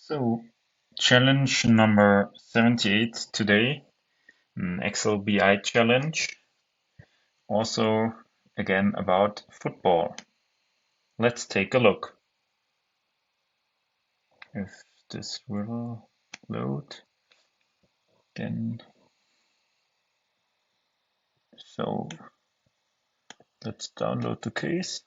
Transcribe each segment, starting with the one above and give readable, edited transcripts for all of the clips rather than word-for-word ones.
So, challenge number 78 today, an Excel BI challenge, also again about football. Let's take a look if this will load. Then, so let's download the case.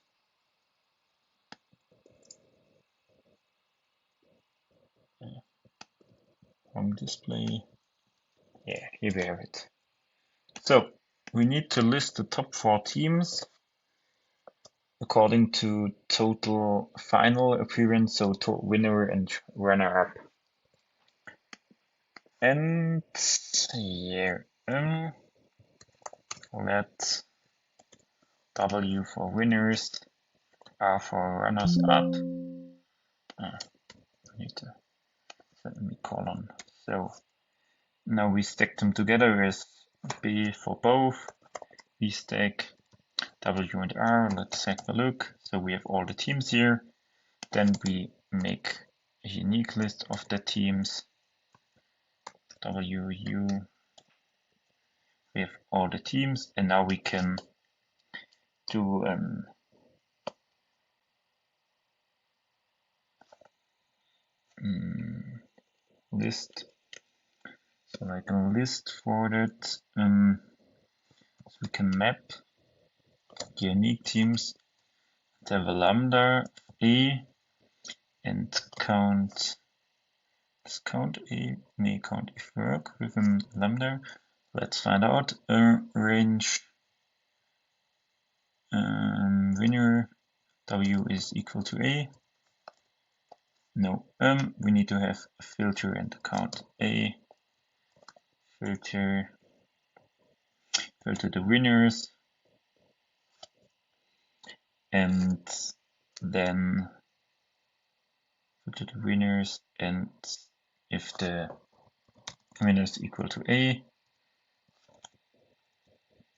Home display. Yeah, here we have it. So we need to list the top 4 teams according to total final appearance, so winner and runner-up. And here, let W for winners, R for runners-up. I need to semicolon. So now we stack them together as B for both. We stack W and R. Let's take a look. So we have all the teams here. Then we make a unique list of the teams. W, U. We have all the teams, and now we can do list. So I can list for that. So we can map the unique teams, have a lambda A, and count. Does count A may count if work within lambda? Let's find out. Range winner W is equal to A. No, we need to have a filter and count A. Filter the winners, and then filter the winners, and if the winners equal to A,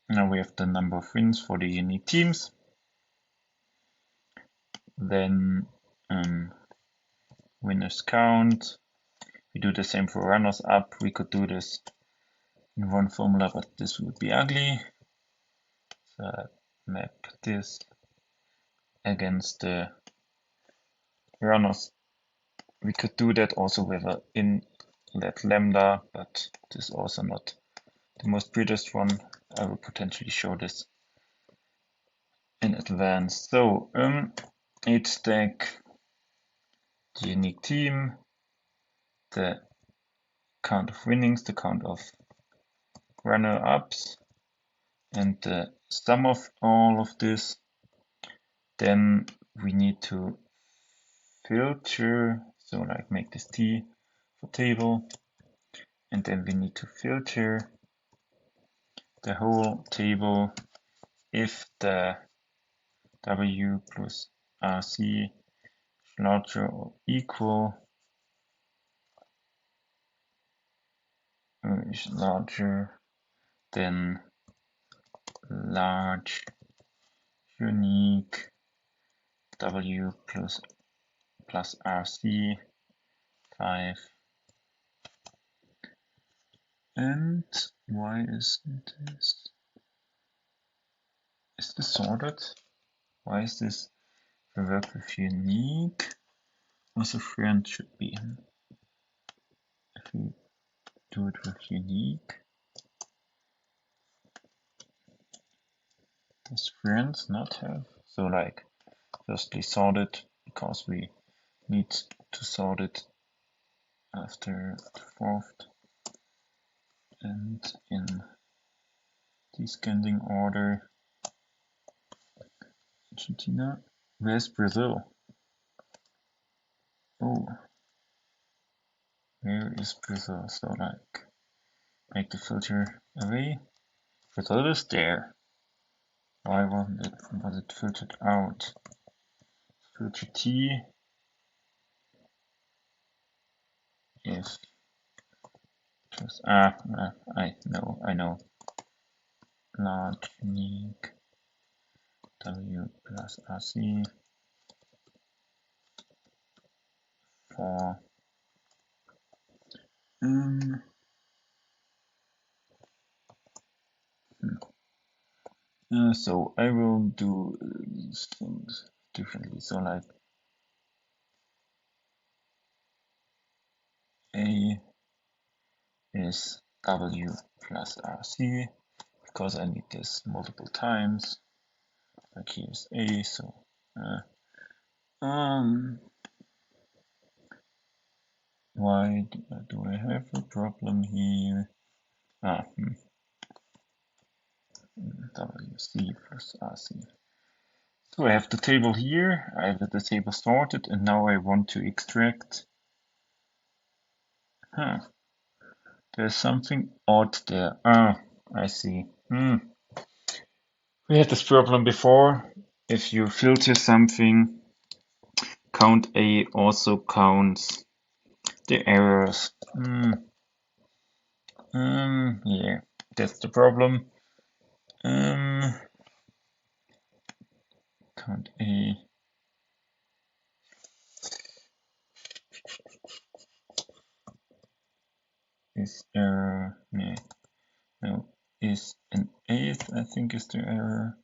now we have the number of wins for the unique teams. Then winners count. We do the same for runners up. We could do this in one formula, but this would be ugly. So map this against the runners. We could do that also with a inlet lambda, but this is also not the most prettiest one. I will potentially show this in advance. So H stack the unique team, the count of winnings, the count of runner-ups, and the sum of all of this. Then we need to filter, so like make this T for table, and then we need to filter the whole table if the W plus RC is larger or equal, is larger than large unique W plus RC 5. And why isn't this? Is this sorted? Why is this the work with unique? Also friend should be in. If we do it with unique, does friends not have? So like firstly sorted because we need to sort it after the fourth and in descending order. Argentina. Where's Brazil? Oh, where is Brazil? So like make the filter away. Brazil is there. Why was it filtered out? Filter T if just I know. Large unique W plus RC for So I will do things differently. So like A is W plus RC because I need this multiple times. Like here's A, so why do I have a problem here? WC plus RC. So I have the table here, I have the table sorted, and now I want to extract. There's something odd there. I see. We had this problem before. If you filter something, count A also counts the errors. Yeah, that's the problem. Count A. Is error, no, is an eighth, I think is the error.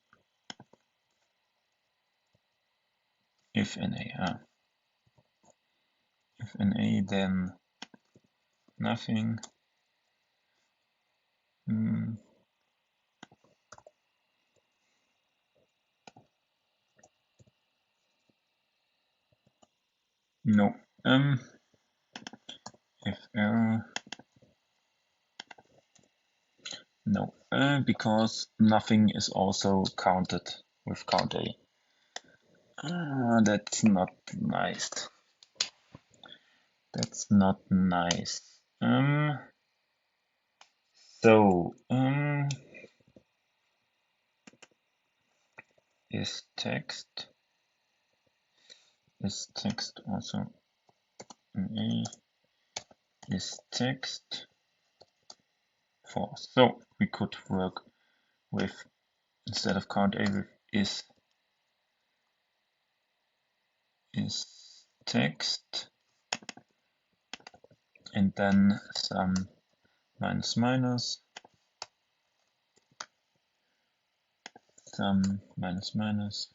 If an A, if an A, then nothing. No. If error, no, because nothing is also counted with count A. That's not nice. That's not nice. So, is text also an A? Is text false? So we could work with, instead of count A, with is text, and then some minus minus, some minus minus.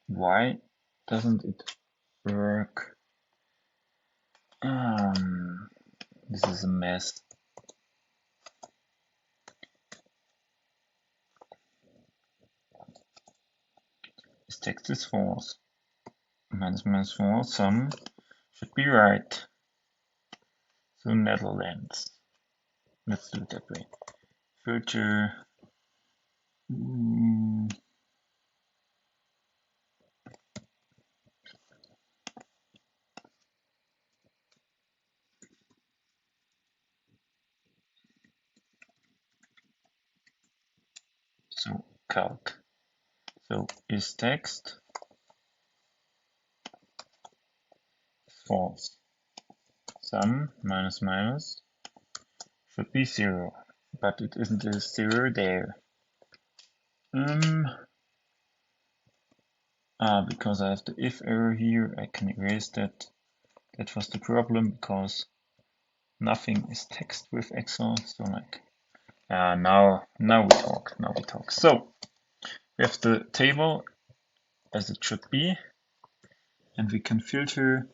Why doesn't it work? This is a mess. This text is false. Minus minus false, sum should be right. So Netherlands. Let's do it that way. Filter. So calc. So is text false? Sum minus minus should be 0, but it isn't a 0 there. Because I have the if error here, I can erase that. That was the problem, because nothing is text with Excel. So like, now we talk. So we have the table as it should be, and we can filter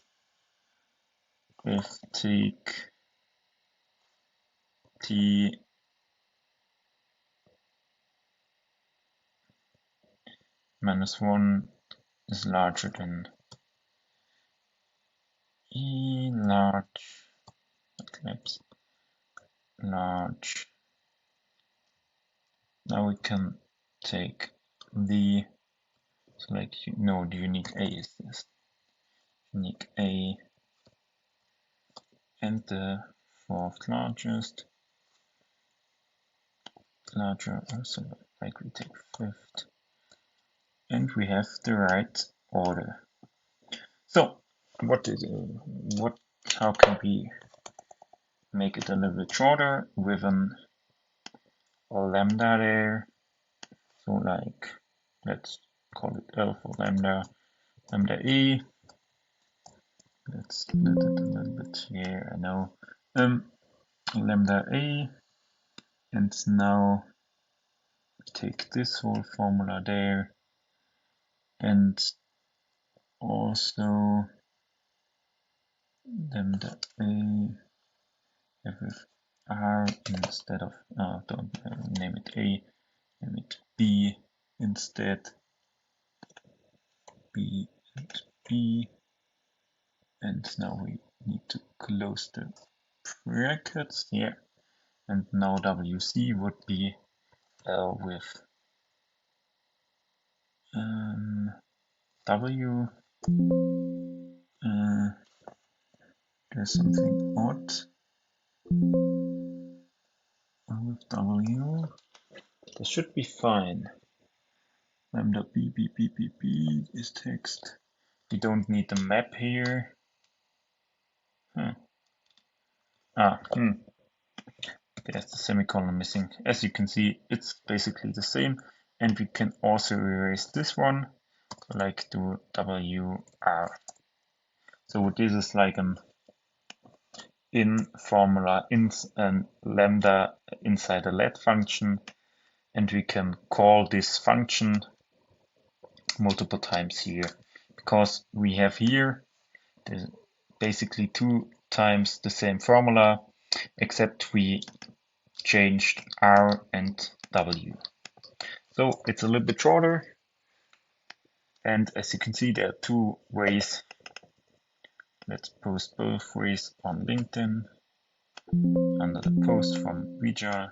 with take t minus 1 is larger than e large, large. Now we can take the, so like, no, the unique A is this. Unique A and the fourth largest, larger, also like we take fifth, and we have the right order. So how can we make it a little bit shorter with an lambda there? So like, let's call it L for lambda, lambda E, Let's split it a little bit here. I know. Lambda A, and now take this whole formula there, and also lambda A with R instead of, don't name it A, name it B instead, B and B, and now we need to close the brackets here, and now WC would be L with W. There's something odd with W. This should be fine. Lambda B is text. We don't need the map here. There's the semicolon missing. As you can see, it's basically the same, and we can also erase this one, like do WR. So this is like an in formula in lambda inside a let function, and we can call this function multiple times here, because we have here basically 2 times the same formula, except we changed R and W. So it's a little bit shorter, and as you can see, there are 2 ways. Let's post both ways on LinkedIn under the post from Vijay.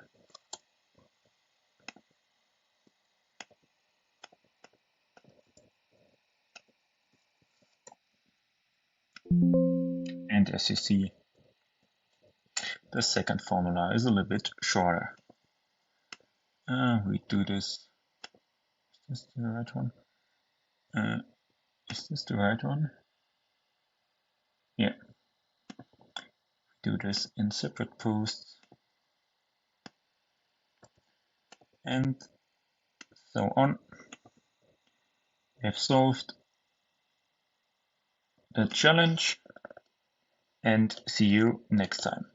And as you see, the second formula is a little bit shorter. We do this. Is this the right one? Is this the right one? Yeah. We do this in separate posts. And so on. We have solved the challenge, and see you next time.